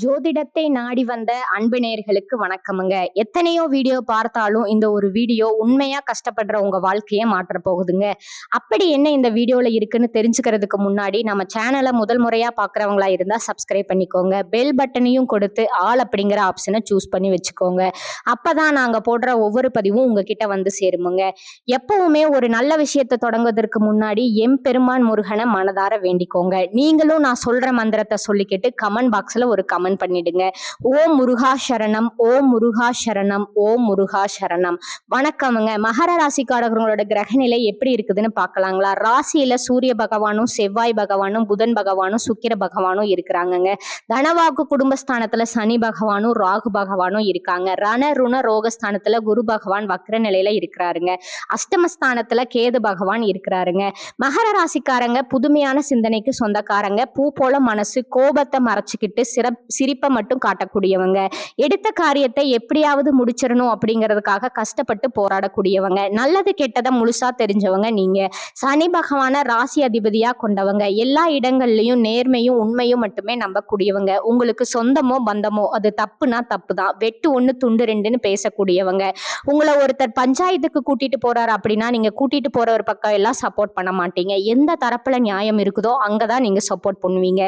ஜோதிடத்தை நாடி வந்த அன்பு நேயர்களுக்கு வணக்கமுங்க. எத்தனையோ வீடியோ பார்த்தாலும் இந்த ஒரு வீடியோ உண்மையா கஷ்டப்படுற உங்க வாழ்க்கையை மாற்ற போகுதுங்க. அப்படி என்ன இந்த வீடியோல இருக்குன்னு தெரிஞ்சுக்கிறதுக்கு முன்னாடி நம்ம சேனலை முதல் முறையா பாக்குறவங்களா இருந்தா சப்ஸ்கிரைப் பண்ணிக்கோங்க. பெல் பட்டனையும் கொடுத்து ஆல் அப்படிங்கிற ஆப்ஷனை சூஸ் பண்ணி வச்சுக்கோங்க. அப்பதான் நாங்க போடுற ஒவ்வொரு பதிவும் உங்ககிட்ட வந்து சேருமுங்க. எப்பவுமே ஒரு நல்ல விஷயத்தை தொடங்குவதற்கு முன்னாடி எம்பெருமான் முருகனை மனதார வேண்டிக்கோங்க. நீங்களும் நான் சொல்ற மந்திரத்தை சொல்லிக்கிட்டு கமெண்ட் பாக்ஸ்ல ஒரு கமெண்ட் பண்ணிடுங்க. ஓம் முருகா சரணம், ஓம் முருகா சரணம், ஓம் முருகா சரணம். வணக்கமுங்க. மகர ராசிக்காரர்களோட கிரகநிலை எப்படி இருக்குதுன்னு பார்க்கலாங்களா? ராசியில சூரிய பகவானும் செவ்வாய் பகவானும் புதன் பகவானும் சுக்கிர பகவானும் இருக்கிறாங்கங்க. தனவாக்கு குடும்பஸ்தானத்துல சனி பகவானும் ராகு பகவானும் இருக்காங்க. ரண ருண ரோகஸ்தானத்துல குரு பகவான் வக்ர நிலையில இருக்கிறாருங்க. அஷ்டமஸ்தானத்துல கேது பகவான் இருக்கிறாருங்க. மகர ராசிக்காரங்க புதுமையான சிந்தனைக்கு சொந்தக்காரங்க. பூ போல மனசு, கோபத்தை மறைச்சுக்கிட்டு சிரிப்பை மட்டும் காட்டக்கூடியவங்க. எடுத்த காரியத்தை எப்படியாவது முடிச்சிடணும் அப்படிங்கிறதுக்காக கஷ்டப்பட்டு போராடக்கூடியவங்க. நல்லது கெட்டதை முழுசா தெரிஞ்சவங்க நீங்க. சனி பகவான ராசி அதிபதியா கொண்டவங்க. எல்லா இடங்கள்லயும் நேர்மையும் உண்மையும் மட்டுமே நம்பக்கூடியவங்க. உங்களுக்கு சொந்தமோ பந்தமோ அது தப்புனா தப்பு தான், வெட்டு ஒண்ணு துண்டு ரெண்டுன்னு பேசக்கூடியவங்க. உங்களை ஒருத்தர் பஞ்சாயத்துக்கு கூட்டிட்டு போறாரு அப்படின்னா நீங்க கூட்டிட்டு போற ஒரு பக்கம் எல்லாம் சப்போர்ட் பண்ண மாட்டீங்க. எந்த தரப்புல நியாயம் இருக்குதோ அங்கதான் நீங்க சப்போர்ட் பண்ணுவீங்க.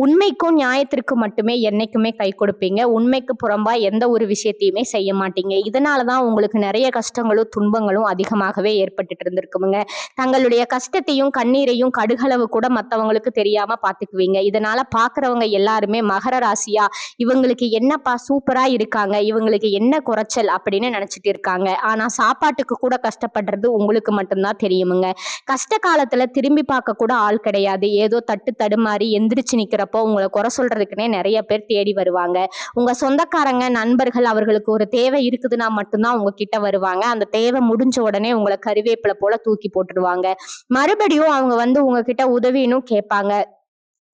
உண்மைக்கும் நியாயத்திற்கும் மட்டுமே என்னைக்குமே கை கொடுப்பீங்க. உண்மைக்கு புறம்பா எந்த ஒரு விஷயத்தையுமே செய்ய மாட்டீங்க. இதனாலதான் உங்களுக்கு நிறைய கஷ்டங்களும் துன்பங்களும் அதிகமாகவே ஏற்பட்டுட்டு இருந்திருக்குமுங்க. தங்களுடைய கஷ்டத்தையும் கண்ணீரையும் கடுகளவு கூட மற்றவங்களுக்கு தெரியாம பாத்துக்குவீங்க. இதனால பாக்குறவங்க எல்லாருமே மகர ராசியா இவங்களுக்கு என்னப்பா சூப்பரா இருக்காங்க, இவங்களுக்கு என்ன குறைச்சல் அப்படின்னு நினைச்சிட்டு இருக்காங்க. ஆனா சாப்பாட்டுக்கு கூட கஷ்டப்படுறது உங்களுக்கு மட்டும்தான் தெரியுமுங்க. கஷ்ட காலத்துல திரும்பி பார்க்க கூட ஆள் கிடையாது. ஏதோ தட்டு தடுமாறி எந்திரிச்சு நிக்கிறப்போ உங்களை குறை சொல்றதுக்குன்னே நிறைய பேர் தேடி வருவாங்க. உங்க சொந்தக்காரங்க நண்பர்கள் அவர்களுக்கு ஒரு தேவை இருக்குதுன்னா மட்டும்தான் உங்ககிட்ட வருவாங்க. அந்த தேவை முடிஞ்ச உடனே உங்களை கருவேப்பிலை போல தூக்கி போட்டுடுவாங்க. மறுபடியும் அவங்க வந்து உங்ககிட்ட உதவின்னு கேட்பாங்க.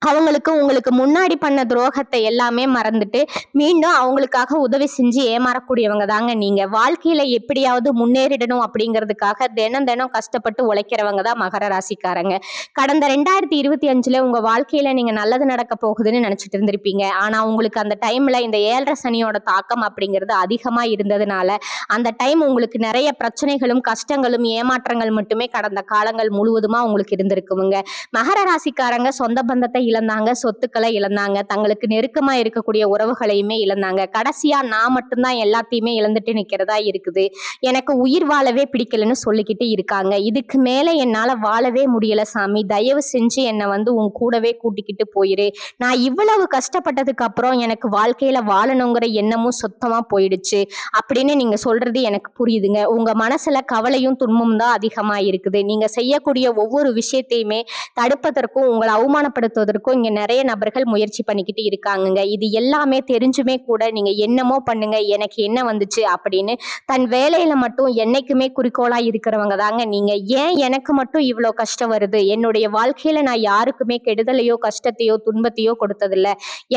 அவங்களுக்கு உங்களுக்கு முன்னாடி பண்ண துரோகத்தை எல்லாமே மறந்துட்டு மீண்டும் அவங்களுக்காக உதவி செஞ்சு ஏமாறக்கூடியவங்க தாங்க நீங்க. வாழ்க்கையில எப்படியாவது முன்னேறிடணும் அப்படிங்கிறதுக்காக தினம் தினம் கஷ்டப்பட்டு உழைக்கிறவங்க தான் மகர ராசிக்காரங்க. கடந்த 2025 உங்க வாழ்க்கையில நீங்க நல்லது நடக்க போகுதுன்னு நினைச்சிட்டு இருந்திருப்பீங்க. ஆனா உங்களுக்கு அந்த டைம்ல இந்த 7.5 சனியோட தாக்கம் அப்படிங்கிறது அதிகமா இருந்ததுனால அந்த டைம் உங்களுக்கு நிறைய பிரச்சனைகளும் கஷ்டங்களும் ஏமாற்றங்கள் மட்டுமே கடந்த காலங்கள் முழுவதுமா உங்களுக்கு இருந்திருக்குமுங்க. மகர ராசிக்காரங்க சொந்த பந்தத்தை இழந்தாங்க, சொத்துக்களை இழந்தாங்க, தங்களுக்கு நெருக்கமா இருக்கக்கூடிய உறவுகளையுமே இழந்தாங்க. கடைசியா நான் மட்டும்தான் எல்லாத்தையுமே இழந்துட்டு நிக்கிறதா இருக்குது, எனக்கு உயிர் வாழவே பிடிக்கலன்னு சொல்லிக்கிட்டு இருக்காங்க. இதுக்கு மேல என்னால வாழவே முடியல சாமி, தயவு செஞ்சு என்னை வந்து உன் கூடவே கூட்டிக்கிட்டு போயிரு. நான் இவ்வளவு கஷ்டப்பட்டதுக்கு அப்புறம் எனக்கு வாழ்க்கையில வாழணுங்கிற எண்ணமும் சுத்தமா போயிடுச்சு அப்படின்னு நீங்க சொல்றது எனக்கு புரியுதுங்க. உங்க மனசுல கவலையும் துன்பமும் தான் அதிகமா இருக்குது. நீங்க செய்யக்கூடிய ஒவ்வொரு விஷயத்தையுமே தடுப்பதற்கும் உங்களை அவமானப்படுத்துவதற்கும் இங்க நிறைய நபர்கள் முயற்சி பண்ணிக்கிட்டு இருக்காங்க. இது எல்லாமே தெரிஞ்சுமே கூட நீங்க என்னமோ பண்ணுங்க, எனக்கு என்ன வந்துச்சு அப்படின்னு தன் வேலையில மட்டும் என்னைக்குமே குறிக்கோளா இருக்கிறவங்க தாங்க நீங்க. ஏன் எனக்கு மட்டும் இவ்வளவு கஷ்டம் வருது, என்னுடைய வாழ்க்கையில நான் யாருக்குமே கெடுதலையோ கஷ்டத்தையோ துன்பத்தையோ கொடுத்ததில்ல,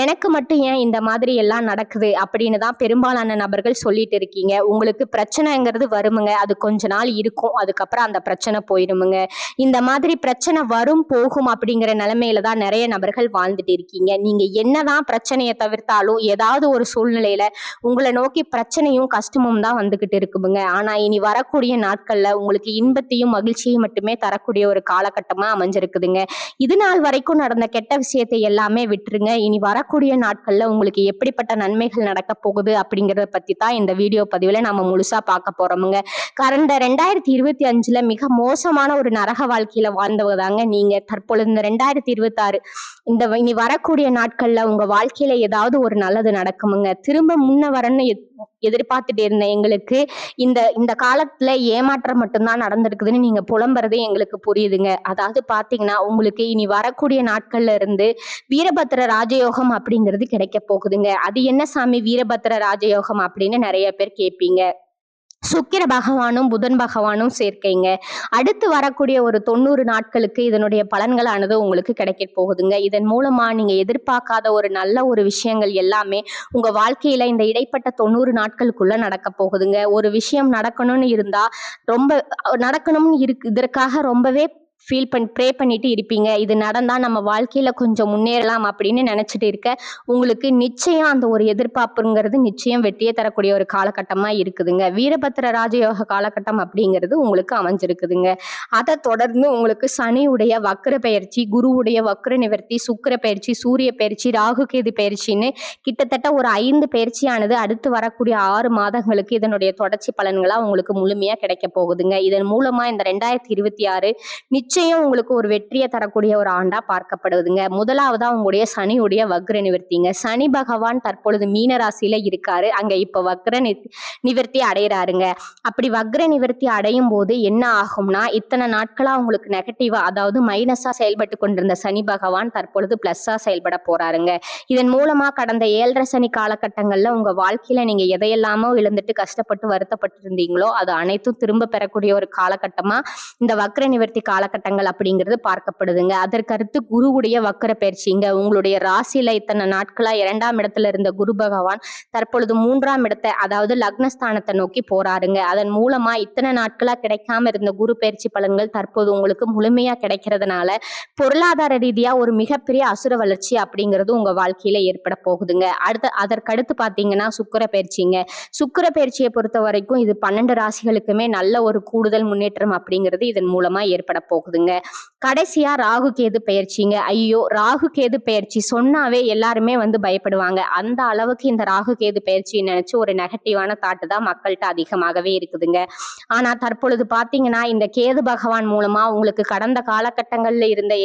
எனக்கு மட்டும் ஏன் இந்த மாதிரி எல்லாம் நடக்குது அப்படின்னு தான் பெரும்பாலான நபர்கள் சொல்லிட்டு இருக்கீங்க. உங்களுக்கு பிரச்சனைங்கிறது வருமுங்க, அது கொஞ்ச நாள் இருக்கும், அதுக்கப்புறம் அந்த பிரச்சனை போயிடுமுங்க. இந்த மாதிரி பிரச்சனை வரும் போகும் அப்படிங்கிற நிலைமையில தான் நிறைய நபர்கள் வாழ்ந்துட்டு இருக்கீங்க. நீங்க என்னதான் பிரச்சனையை தவிர்த்தாலும் ஏதாவது ஒரு சூழ்நிலையில உங்களை நோக்கி பிரச்சனையும் கஷ்டமும் தான் வந்துகிட்டு இருக்குங்க. ஆனா இனி வரக்கூடிய நாட்கள்ல உங்களுக்கு இன்பத்தையும் மகிழ்ச்சியையும் மட்டுமே தரக்கூடிய ஒரு காலகட்டமா அமைஞ்சிருக்குதுங்க. இது நாள் வரைக்கும் நடந்த கெட்ட விஷயத்தை எல்லாமே விட்டுருங்க. இனி வரக்கூடிய நாட்கள்ல உங்களுக்கு எப்படிப்பட்ட நன்மைகள் நடக்க போகுது அப்படிங்கறத பத்தி தான் இந்த வீடியோ பதிவுல நம்ம முழுசா பார்க்க போறோமுங்க. கடந்த 2025 மிக மோசமான ஒரு நரக வாழ்க்கையில வாழ்ந்தவங்க தாங்க நீங்க. தற்பொழுது இந்த 2026 இந்த இனி வரக்கூடிய நாட்கள்ல உங்க வாழ்க்கையில ஏதாவது ஒரு நல்லது நடக்குமுங்க. திரும்ப முன்ன வரன்னு எதிர்பார்த்துட்டு இருந்த எங்களுக்கு இந்த இந்த காலத்துல ஏமாற்றம் மட்டும்தான் நடந்திருக்குதுன்னு நீங்க புலம்புறதே எங்களுக்கு புரியுதுங்க. அதாவது பாத்தீங்கன்னா உங்களுக்கு இனி வரக்கூடிய நாட்கள்ல இருந்து வீரபத்திர ராஜயோகம் அப்படிங்கிறது கிடைக்க போகுதுங்க. அது என்ன சாமி வீரபத்திர ராஜயோகம் அப்படின்னு நிறைய பேர் கேட்பீங்க. சுக்கிர பகவானும் புதன் பகவானும் சேர்க்கைங்க. அடுத்து வரக்கூடிய ஒரு 90 நாட்களுக்கு இதனுடைய பலன்களானது உங்களுக்கு கிடைக்க போகுதுங்க. இதன் மூலமா நீங்க எதிர்பார்க்காத ஒரு நல்ல ஒரு விஷயங்கள் எல்லாமே உங்க வாழ்க்கையில இந்த இடைப்பட்ட 90 நாட்களுக்குள்ள நடக்க போகுதுங்க. ஒரு விஷயம் நடக்கணும்னு இருந்தா ரொம்ப நடக்கணும்னு இருக்கு, இதற்காக ரொம்பவே ப்ரே பண்ணிட்டு இருப்பீங்க. இது நடந்தா நம்ம வாழ்க்கையில கொஞ்சம் முன்னேறலாம் அப்படின்னு நினைச்சிட்டு இருக்க உங்களுக்கு நிச்சயம் அந்த ஒரு எதிர்பார்ப்புங்கிறது நிச்சயம் வெற்றியை தரக்கூடிய ஒரு காலகட்டமா இருக்குதுங்க. வீரபத்திர ராஜயோக காலகட்டம் அப்படிங்கிறது உங்களுக்கு அமைஞ்சிருக்குதுங்க. அதை தொடர்ந்து உங்களுக்கு சனியுடைய வக்ர பயிற்சி, குருவுடைய வக்ர நிவர்த்தி, சுக்கிர பயிற்சி, சூரிய பயிற்சி, ராகு கேது பயிற்சின்னு கிட்டத்தட்ட ஒரு 5 பயிற்சியானது அடுத்து வரக்கூடிய 6 மாதங்களுக்கு இதனுடைய தொடர்ச்சி பலன்களா உங்களுக்கு முழுமையா கிடைக்க போகுதுங்க. இதன் மூலமா இந்த 2026 நிச்சயம் உங்களுக்கு ஒரு வெற்றியை தரக்கூடிய ஒரு ஆண்டா பார்க்கப்படுதுங்க. முதலாவதா உங்களுடைய சனியுடைய வக்ர நிவர்த்திங்க. சனி பகவான் தற்பொழுது மீன ராசியில இருக்காரு. அங்க இப்ப நிவர்த்தி அடைகிறாருங்க. அப்படி வக்ர நிவர்த்தி அடையும் போது என்ன ஆகும்னா, இத்தனை நாட்களா உங்களுக்கு நெகட்டிவா அதாவது மைனஸா செயல்பட்டு கொண்டிருந்த சனி பகவான் தற்பொழுது பிளஸ்ஸா செயல்பட போறாருங்க. இதன் மூலமா கடந்த 7.5 சனி காலகட்டங்கள்ல உங்க வாழ்க்கையில நீங்க எதையெல்லாமோ இழந்துட்டு கஷ்டப்பட்டு வருத்தப்பட்டு இருந்தீங்களோ அது அனைத்தும் திரும்ப பெறக்கூடிய ஒரு காலகட்டமா இந்த வக்ர நிவர்த்தி காலகட்டங்கள் அப்படிங்கிறது பார்க்கப்படுதுங்க. அதற்கடுத்து குருவுடைய வக்ர பயிற்சிங்க. உங்களுடைய ராசியில இத்தனை நாட்களா 2ஆம் இடத்துல இருந்த குரு பகவான் தற்பொழுது 3ஆம் இடத்தை அதாவது லக்னஸ்தானத்தை நோக்கி போறாருங்க. அதன் மூலமா இத்தனை நாட்களா கிடைக்காம இருந்த குரு பயிற்சி பலன்கள் தற்போது உங்களுக்கு முழுமையா கிடைக்கிறதுனால பொருளாதார ரீதியா ஒரு மிகப்பெரிய அசுர வளர்ச்சி அப்படிங்கிறது உங்க வாழ்க்கையில ஏற்பட போகுதுங்க. அதற்கடுத்து பாத்தீங்கன்னா சுக்கிர பயிற்சிங்க. சுக்கிர பயிற்சியை பொறுத்த வரைக்கும் இது 12 ராசிகளுக்குமே நல்ல ஒரு கூடுதல் முன்னேற்றம் அப்படிங்கிறது இதன் மூலமா ஏற்பட போகுதுங்க. கடைசியா ராகு கேது பயிற்சிங்க. ஐயோ, ராகு கேது பயிற்சி சொன்னாவே எல்லாருமே பயப்படுவாங்க. அந்த அளவுக்கு இந்த ராகு கேது பயிற்சியை நினைச்சு ஒரு நெகட்டிவான தாட்டு தான் மக்கள்கிட்ட அதிகமாகவே இருக்குதுங்க. ஆனா தற்பொழுது பாத்தீங்கன்னா இந்த கேது பகவான் மூலமா உங்களுக்கு கடந்த காலகட்டங்கள்ல இருந்த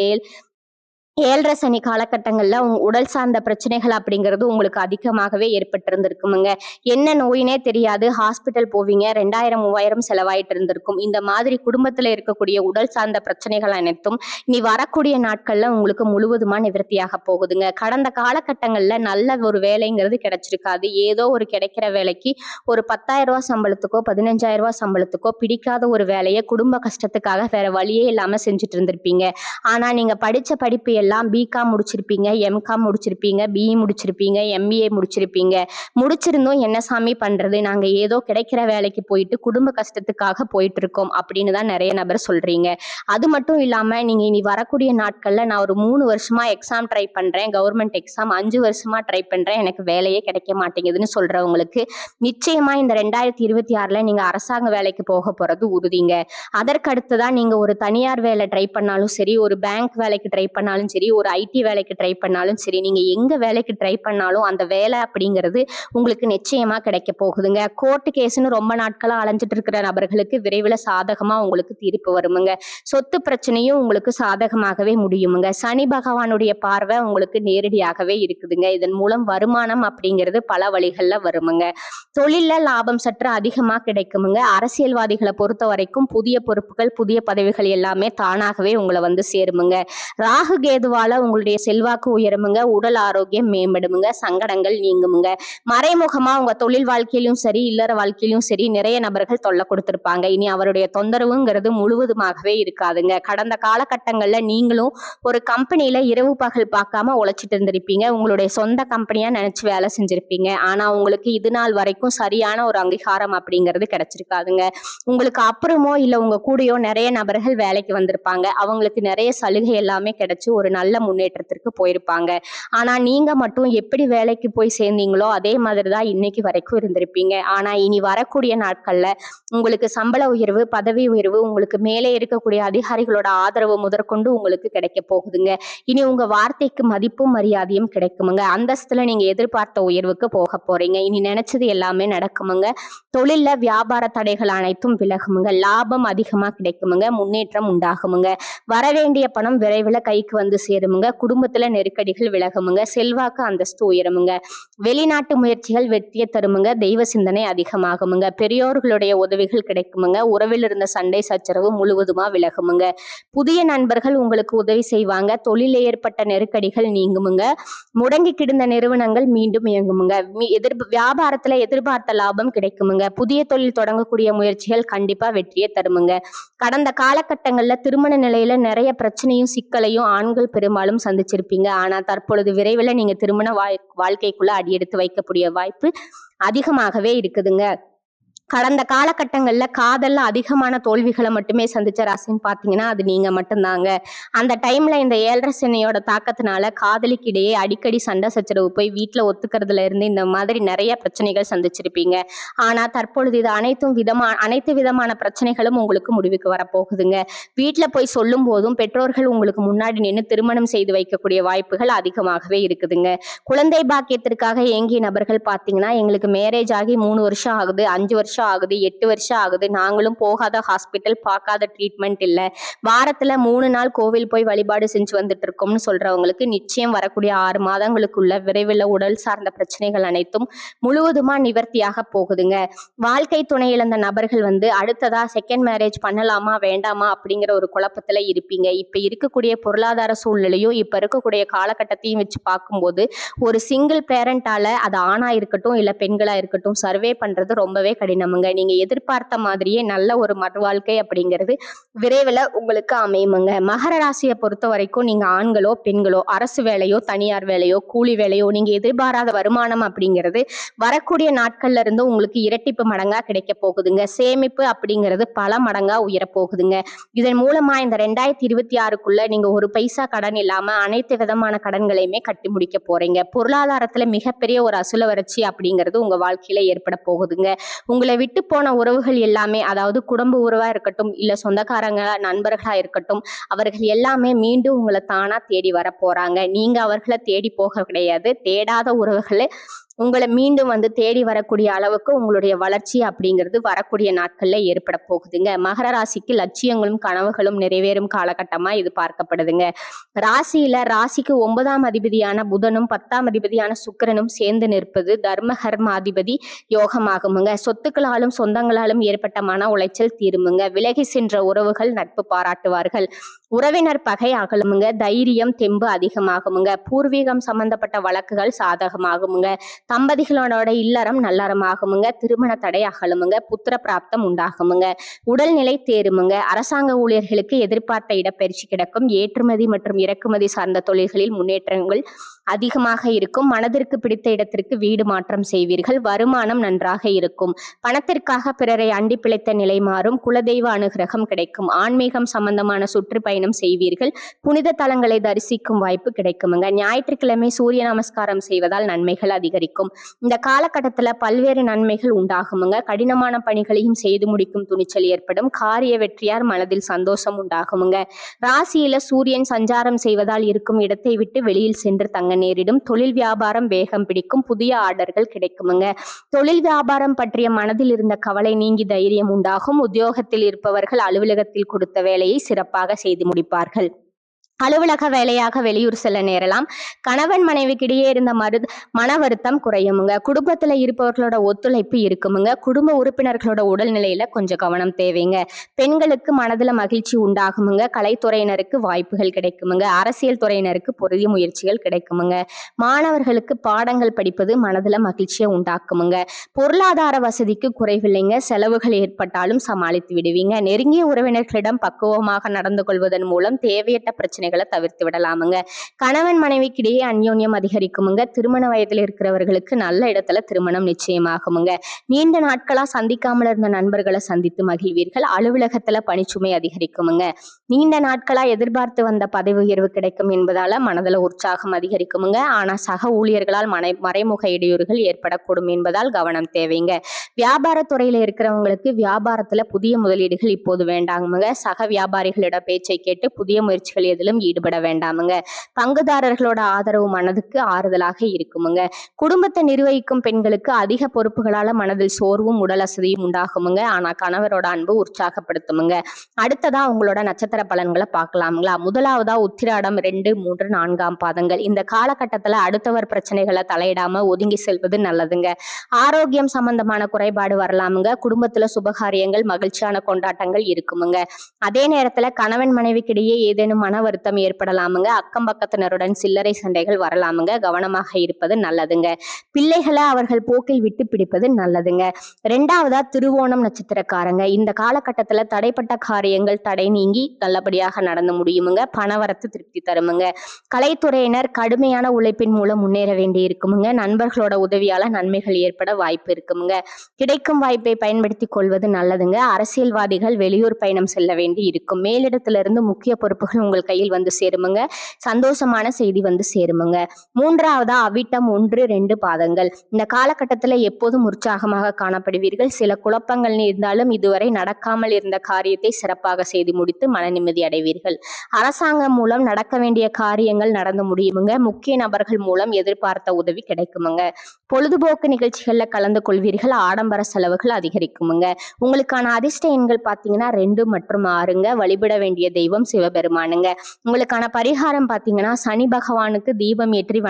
7.5 சனி காலகட்டங்கள்ல உடல் சார்ந்த பிரச்சனைகள் அப்படிங்கிறது உங்களுக்கு அதிகமாகவே ஏற்பட்டிருந்திருக்குமுங்க. என்ன நோயினே தெரியாது, ஹாஸ்பிட்டல் போவீங்க, 2000 3000 செலவாயிட்டு இருந்திருக்கும். இந்த மாதிரி குடும்பத்துல இருக்கக்கூடிய உடல் சார்ந்த பிரச்சனைகள் அனைத்தும் இனி வரக்கூடிய நாட்கள்ல உங்களுக்கு முழுவதுமா நிவர்த்தியாக போகுதுங்க. கடந்த காலகட்டங்கள்ல நல்ல ஒரு வேலைங்கிறது கிடைச்சிருக்காது. ஏதோ ஒரு கிடைக்கிற வேலைக்கு ஒரு 10,000 ரூபாய் சம்பளத்துக்கோ 15,000 ரூபாய் சம்பளத்துக்கோ பிடிக்காத ஒரு வேலையை குடும்ப கஷ்டத்துக்காக வேற வழியே இல்லாம செஞ்சுட்டு இருந்திருப்பீங்க. ஆனா நீங்க படிச்ச படிப்பு எல்லாம் பிகாம் முடிச்சிருப்பீங்க, எம்காம் முடிச்சிருப்பீங்க, பிஇ முடிச்சிருப்பீங்க, எம்பிஏ முடிச்சிருப்பீங்க. முடிச்சிருந்தோம் என்ன சாமி பண்றது, நாங்க ஏதோ கிடைக்கிற வேலைக்கு போயிட்டு குடும்ப கஷ்டத்துக்காக போயிட்டு இருக்கோம் அப்படின்னு தான் நிறைய நபர் சொல்றீங்க. அது மட்டும் இல்லாம நீங்க இனி வரக்கூடிய நாட்கள்ல நான் ஒரு 3 வருஷமா எக்ஸாம் ட்ரை பண்றேன், கவர்மெண்ட் எக்ஸாம் 5 வருஷமா ட்ரை பண்றேன், எனக்கு வேலையே கிடைக்க மாட்டேங்குதுன்னு சொல்றவங்களுக்கு நிச்சயமா இந்த 2026ல நீங்க அரசாங்க வேலைக்கு போக போறது உறுதிங்க. அதற்கு அடுத்துதான் நீங்க ஒரு தனியார் வேலை ட்ரை பண்ணாலும் சரி, ஒரு பேங்க் வேலைக்கு ட்ரை பண்ணாலும் சரி, ஒரு ஐடி வேலைக்கு ட்ரை பண்ணாலும் சரி, நீங்க எங்க வேலைக்கு ட்ரை பண்ணாலும் அந்த வேலை அப்படிங்கிறது உங்களுக்கு நிச்சயமா கிடைக்க போகுதுங்க. கோர்ட் கேஸ்ன்னு ரொம்ப நாட்களா அலைஞ்சிட்டு இருக்கிற நபர்களுக்கு விரைவில் சாதகமா உங்களுக்கு தீர்ப்பு வருமுங்க. சொத்து பிரச்சனையும் உங்களுக்கு சாதகமாகவே முடியுமுங்க. சனி பகவானுடைய பார்வை உங்களுக்கு நேரடியாகவே இருக்குதுங்க. இதன் மூலம் வருமானம் அப்படிங்கிறது பல வழிகள்ல வருமுங்க. தொழில்ல லாபம் சற்று அதிகமா கிடைக்குமுங்க. அரசியல்வாதிகளை பொறுத்த வரைக்கும் புதிய பொறுப்புகள், புதிய பதவிகள் எல்லாமே தானாகவே உங்களை சேருமுங்க. ராகு கேதுவால உங்களுடைய செல்வாக்கு உயருமுங்க, உடல் ஆரோக்கியம் மேம்படுமுங்க, சங்கடங்கள் நீங்குமுங்க. மறைமுகமா உங்க தொழில் வாழ்க்கையிலும் சரி, இல்லற வாழ்க்கையிலும் சரி நிறைய நபர்கள் தொல்லை கொடுத்திருப்பாங்க. இனி அவருடைய தொந்தரவுங்கிறது முழுவதுமாகவே இருக்காதுங்க. கடந்த காலகட்டங்கள்ல நீங்களும் ஒரு கம்பெனியில இரவு பகல் பார்க்காம உழைச்சிட்டு இருந்திருப்பீங்க. உங்களுடைய சொந்த கம்பெனியா நினைச்சு வேலை செஞ்சிருப்பீங்க. ஆனா உங்களுக்கு இது நாள் வரைக்கும் சரியான ஒரு அங்கீகாரம் அப்படிங்கிறது கிடைச்சிருக்காதுங்க. உங்களுக்கு அப்புறமோ இல்ல உங்க கூடயோ நிறைய நபர்கள் வேலைக்கு வந்திருப்பாங்க. அவங்களுக்கு நிறைய சலுகை எல்லாமே கிடைச்சு ஒரு நல்ல முன்னேற்றத்திற்கு போயிருப்பாங்க. ஆனா நீங்க மட்டும் எப்படி வேலைக்கு போய் சேர்ந்தீங்களோ அதே மாதிரிதான் இன்னைக்கு வரைக்கும் இருந்திருப்பீங்க. ஆனா இனி வரக்கூடிய நாட்கள்ல உங்களுக்கு சம்பள உயர்வு, பதவி உயர்வு, உங்களுக்கு மேலே இருக்கக்கூடிய அதிகாரிகளோட ஆதரவு முதற்கொண்டு உங்களுக்கு கிடைக்க போகுதுங்க. இனி உங்க வார்த்தைக்கு மதிப்பும் மரியாதையும் கிடைக்குமுங்க. அந்தஸ்துல நீங்க எதிர்பார்த்த உயர்வுக்கு போக போறீங்க. இனி நினைச்சது எல்லாமே நடக்குமுங்க. தொழில்ல வியாபார தடைகள் அனைத்தும் விலகுமுங்க. லாபம் அதிகமா கிடைக்குமுங்க. முன்னேற்றம் உண்டாகுமுங்க. வரவேண்டிய பணம் விரைவில் கைக்கு சேருமுங்க. குடும்பத்துல நெருக்கடிகள் விலகுமுங்க. செல்வாக்கு அந்தஸ்து உயருமுங்க. வெளிநாட்டு முயற்சிகள் வெற்றியை தருமுங்க. தெய்வ சிந்தனை அதிகமாகுமுங்க. பெரியோர்களுடைய உதவிகள் கிடைக்குமுங்க. உறவில் இருந்த சண்டை சச்சரவு முழுவதுமா விலகுமுங்க. புதிய நண்பர்கள் உங்களுக்கு உதவி செய்வாங்க. தொழிலில் ஏற்பட்ட நெருக்கடிகள் நீங்குமுங்க. முடங்கி கிடந்த நிறுவனங்கள் மீண்டும் இயங்குமுங்க. வியாபாரத்துல எதிர்பார்த்த லாபம் கிடைக்குமுங்க. புதிய தொழில் தொடங்கக்கூடிய முயற்சிகள் கண்டிப்பா வெற்றியை தருமுங்க. கடந்த காலகட்டங்கள்ல திருமண நிலையில நிறைய பிரச்சனையும் சிக்கலையும் ஆண்கள் பெரும்பாலும் சந்திச்சிருப்பீங்க. ஆனா தற்பொழுது விரைவில் நீங்க திருமண வாழ்க்கைக்குள்ள அடியெடுத்து வைக்கக்கூடிய வாய்ப்பு அதிகமாகவே இருக்குதுங்க. கடந்த காலகட்டங்கள்ல காதல்ல அதிகமான தோல்விகளை மட்டுமே சந்திச்ச ராசின்னு பாத்தீங்கன்னா அது நீங்க மட்டும்தாங்க. அந்த டைம்ல இந்த 7.5 சனியோட தாக்கத்தினால காதலிக்கிடையே அடிக்கடி சண்டை சச்சரவு போய் வீட்டுல ஒத்துக்கிறதுல இருந்து இந்த மாதிரி நிறைய பிரச்சனைகள் சந்திச்சிருப்பீங்க. ஆனா தற்பொழுது இது அனைத்து விதமான பிரச்சனைகளும் உங்களுக்கு முடிவுக்கு வரப்போகுதுங்க. வீட்டுல போய் சொல்லும் போதும் பெற்றோர்கள் உங்களுக்கு முன்னாடி நின்று திருமணம் செய்து வைக்கக்கூடிய வாய்ப்புகள் அதிகமாகவே இருக்குதுங்க. குழந்தை பாக்கியத்திற்காக ஏங்கிய நபர்கள் பாத்தீங்கன்னா எங்களுக்கு மேரேஜ் ஆகி 3 வருஷம் ஆகுது, 5 வருஷம் ஆகுது, 8 வருஷம் ஆகுது, நாங்களும் போகாத ஹாஸ்பிட்டல், பார்க்காத ட்ரீட்மெண்ட் இல்ல, வாரத்துல 3 நாள் கோவில் போய் வழிபாடு செஞ்சு வந்துட்டு இருக்கோம்னு சொல்றவங்களுக்கு நிச்சயம் வரக்கூடிய 6 மாதங்களுக்குள்ள விரைவில் உடல் சார்ந்த பிரச்சனைகள் அனைத்தும் முழுவதுமா நிவர்த்தியாக போகுதுங்க. வாழ்க்கை துணை இழந்த நபர்கள் அடுத்ததா செகண்ட் மேரேஜ் பண்ணலாமா வேண்டாமா அப்படிங்கிற ஒரு குழப்பத்துல இருப்பீங்க. இப்ப இருக்கக்கூடிய பொருளாதார சூழ்நிலையும் இப்ப இருக்கக்கூடிய காலகட்டத்தையும் வச்சு பார்க்கும்போது ஒரு சிங்கிள் பேரண்டால அது ஆணா இருக்கட்டும் இல்ல பெண்களா இருக்கட்டும் சர்வே பண்றது ரொம்பவே கடினம். நீங்க எதிர்பார்த்த மாதிரியே நல்ல ஒரு மறுவாழ்க்கை அப்படிங்கிறது விரைவில் உங்களுக்கு அமையுமுங்க. மகர ராசியை பொறுத்த வரைக்கும் நீங்க ஆண்களோ பெண்களோ அரசு வேலையோ தனியார் வேலையோ கூலி வேலையோ நீங்க எதிர்பாராத வருமானம் அப்படிங்கிறது வரக்கூடிய நாட்கள்ல இருந்து உங்களுக்கு இரட்டிப்பு மடங்கா கிடைக்க போகுதுங்க. சேமிப்பு அப்படிங்கிறது பல மடங்கா உயர போகுதுங்க. இதன் மூலமா இந்த 2026க்குள்ள நீங்க ஒரு பைசா கடன் இல்லாம அனைத்து விதமான கடன்களையுமே கட்டி முடிக்க போறீங்க. பொருளாதாரத்துல மிகப்பெரிய ஒரு அசுல வறட்சி அப்படிங்கிறது உங்க வாழ்க்கையில ஏற்பட போகுதுங்க. உங்களை விட்டு போன உறவுகள் எல்லாமே, அதாவது குடும்ப உறவா இருக்கட்டும் இல்ல சொந்தக்காரங்க நண்பர்களா இருக்கட்டும், அவர்கள் எல்லாமே மீண்டும் உங்களை தானா தேடி வர போறாங்க. நீங்க அவர்களை தேடி போக கிடையாது. தேடாத உறவுகளை உங்களை மீண்டும் தேடி வரக்கூடிய அளவுக்கு உங்களுடைய வளர்ச்சி அப்படிங்கிறது வரக்கூடிய நாட்கள்ல ஏற்பட போகுதுங்க. மகர ராசிக்கு லட்சியங்களும் கனவுகளும் நிறைவேறும் காலகட்டமா இது பார்க்கப்படுதுங்க. ராசிக்கு 9ஆம் அதிபதியான புதனும் 10ஆம் அதிபதியான சுக்கிரனும் சேர்ந்து நிற்பது தர்ம கர்ம அதிபதி யோகமாகுமுங்க. சொத்துக்களாலும் சொந்தங்களாலும் ஏற்பட்ட மன உளைச்சல் தீருமுங்க. விலகி சென்ற உறவுகள் நட்பு பாராட்டுவார்கள். உறவினர் பகை அகலுமுங்க. தைரியம் தெம்பு அதிகமாகுமுங்க. பூர்வீகம் சம்பந்தப்பட்ட வழக்குகள் சாதகமாகுமுங்க. தம்பதிகளோட இல்லறம் நல்லறமாகுமுங்க. திருமண தடை அகலுமுங்க. புத்திர பிராப்தம் உண்டாகுமுங்க. உடல்நிலை தேருமுங்க. அரசாங்க ஊழியர்களுக்கு எதிர்பார்த்த இடப்பெயர்ச்சி கிடைக்கும். ஏற்றுமதி மற்றும் இறக்குமதி சார்ந்த தொழில்களில் முன்னேற்றங்கள் அதிகமாக இருக்கும். மனதிற்கு பிடித்த இடத்திற்கு வீடு மாற்றம் செய்வீர்கள். வருமானம் நன்றாக இருக்கும். பணத்திற்காக பிறரை அண்டி பிழைத்த நிலை மாறும். குலதெய்வ அனுகிரகம் கிடைக்கும். ஆன்மீகம் சம்பந்தமான சுற்றுப்பயணம் செய்வீர்கள். புனித தலங்களை தரிசிக்கும் வாய்ப்பு கிடைக்குமுங்க. ஞாயிற்றுக்கிழமை சூரிய நமஸ்காரம் செய்வதால் நன்மைகள் அதிகரிக்கும். இந்த காலகட்டத்துல பல்வேறு நன்மைகள் உண்டாகுமுங்க. கடினமான பணிகளையும் செய்து முடிக்கும் துணிச்சல் ஏற்படும். காரிய வெற்றியார் மனதில் சந்தோஷம் உண்டாகுமுங்க. ராசியில சூரியன் சஞ்சாரம் செய்வதால் இருக்கும் இடத்தை விட்டு வெளியில் சென்று தங்க நேரிடும். தொழில் வியாபாரம் வேகம் பிடிக்கும். புதிய ஆர்டர்கள் கிடைக்குமுங்க. தொழில் வியாபாரம் பற்றிய மனதில் இருந்த கவலை நீங்கி தைரியம் உண்டாகும். உத்தியோகத்தில் இருப்பவர்கள் அலுவலகத்தில் கொடுத்த வேலையை சிறப்பாக செய்து முடிப்பார்கள். அலுவலக வேலையாக வெளியூர் செல்ல நேரலாம். கணவன் மனைவிக்கிடையே இருந்த மன வருத்தம் குறையுமுங்க. குடும்பத்துல இருப்பவர்களோட ஒத்துழைப்பு இருக்குமுங்க. குடும்ப உறுப்பினர்களோட உடல்நிலையில கொஞ்சம் கவனம் தேவைங்க. பெண்களுக்கு மனதுல மகிழ்ச்சி உண்டாகுமுங்க. கலைத்துறையினருக்கு வாய்ப்புகள் கிடைக்குமுங்க. அரசியல் துறையினருக்கு புதிய முயற்சிகள் கிடைக்குமுங்க. மாணவர்களுக்கு பாடங்கள் படிப்பது மனதுல மகிழ்ச்சியை உண்டாக்குமுங்க. பொருளாதார வசதிக்கு குறைவில்லைங்க. செலவுகள் ஏற்பட்டாலும் சமாளித்து விடுவீங்க. நெருங்கிய உறவினர்களிடம் பக்குவமாக நடந்து கொள்வதன் மூலம் தேவையற்ற பிரச்சனை தவிர்த்து விடலாமுங்க. கணவன் மனைவிக்கிடையே அந்யோன்யம் அதிகரிக்குமுங்க. திருமண வயதில் இருக்கிறவர்களுக்கு நல்ல இடத்துல திருமணம் நிச்சயமாகுமுங்க. நீண்ட நாட்களா சந்திக்காமல் இருந்த நண்பர்களை சந்தித்து மகிழ்வீர்கள். அலுவலகத்துல பணிச்சுமை அதிகரிக்குமுங்க. நீண்ட நாட்களா எதிர்பார்த்து வந்த பதவி உயர்வு கிடைக்கும் என்பதால மனதில் உற்சாகம் அதிகரிக்குமுங்க. ஆனா சக ஊழியர்களால் மறைமுக இடையூறுகள் ஏற்படக்கூடும் என்பதால் கவனம் தேவைங்க. வியாபாரத்துறையில இருக்கிறவங்களுக்கு வியாபாரத்துல புதிய முதலீடுகள் இப்போது வேண்டாமுங்க. சக வியாபாரிகளோட பேச்சை கேட்டு புதிய முயற்சிகள் எதிலும் ஈடுபட வேண்டாமுங்க. பங்குதாரர்களோட ஆதரவு மனதுக்கு ஆறுதலாக இருக்குமுங்க. குடும்பத்தை நிர்வகிக்கும் பெண்களுக்கு அதிக பொறுப்புகளால மனதில் சோர்வும் உடல் அசதியும் உண்டாகுமுங்க. ஆனா கணவரோட அன்பு உற்சாகப்படுத்துமுங்க. அடுத்ததா உங்களோட நட்சத்திர பலன்களை பார்க்கலாமுங்களா. முதலாவதா உத்திராடம் 2, 3, 4ஆம் பாதங்கள். இந்த காலகட்டத்துல அடுத்தவர் பிரச்சனைகளை தலையிடாம ஒதுங்கி செல்வது நல்லதுங்க. ஆரோக்கியம் சம்பந்தமான குறைபாடு வரலாமுங்க. குடும்பத்துல சுபகாரியங்கள் மகிழ்ச்சியான கொண்டாட்டங்கள் இருக்குமுங்க. அதே நேரத்துல கணவன் மனைவிக்கிடையே ஏதேனும் மன வருத்தம் அழுத்தம் ஏற்படலாமுங்க. அக்கம் பக்கத்தினருடன் சில்லறை சண்டைகள் வரலாமுங்க. கவனமாக இருப்பது நல்லதுங்க. பிள்ளைகளை அவர்கள் போக்கில் விட்டு பிடிப்பது நல்லதுங்க. 2வதா திருவோணம் நட்சத்திரக்காரங்க. இந்த காலகட்டத்துல தடைப்பட்ட காரியங்கள் தடை நீங்கி நல்லபடியாக நடந்து முடியுமுங்க. பணவரத்து திருப்தி தருமுங்க. கலைத்துறையினர் கடுமையான உழைப்பின் மூலம் முன்னேற வேண்டி இருக்குமுங்க. நண்பர்களோட உதவியால நன்மைகள் ஏற்பட வாய்ப்பு இருக்குமுங்க. கிடைக்கும் வாய்ப்பை பயன்படுத்தி கொள்வது நல்லதுங்க. அரசியல்வாதிகள் வெளியூர் பயணம் செல்ல வேண்டி இருக்கும். மேலிடத்திலிருந்து முக்கிய பொறுப்புகள் உங்கள் கையில் வந்து சேருமுங்க. சந்தோஷமான செய்தி வந்து சேருமுங்க. 3வதா அவிட்டம் 1, 2 பாதங்கள். இந்த காலகட்டத்துல எப்போதும் உற்சாகமாக காணப்படுவீர்கள். சில குழப்பங்கள் இருந்தாலும் இதுவரை நடக்காமல் இருந்த காரியத்தை சிறப்பாக செய்து முடித்து மன நிம்மதி அடைவீர்கள். அரசாங்கம் மூலம் நடக்க வேண்டிய காரியங்கள் நடந்து முடியுமுங்க. முக்கிய நபர்கள் மூலம் எதிர்பார்த்த உதவி கிடைக்குமுங்க. பொழுதுபோக்கு நிகழ்ச்சிகள்ல கலந்து கொள்வீர்கள். ஆடம்பர செலவுகள் அதிகரிக்குமுங்க. உங்களுக்கான அதிர்ஷ்ட எண்கள் பாத்தீங்கன்னா 2 மற்றும் 6ங்க. வழிபட வேண்டிய தெய்வம் சிவபெருமானுங்க. உங்களுக்கான பரிகாரம் பாத்தீங்கன்னா சனி பகவானுக்கு தீபம் ஏற்றி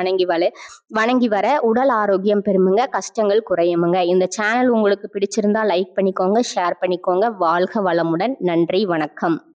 வணங்கி வர உடல் ஆரோக்கியம் பெறுமுங்க. கஷ்டங்கள் குறையுமுங்க. இந்த சேனல் உங்களுக்கு பிடிச்சிருந்தா லைக் பண்ணிக்கோங்க, ஷேர் பண்ணிக்கோங்க. வாழ்க வளமுடன். நன்றி, வணக்கம்.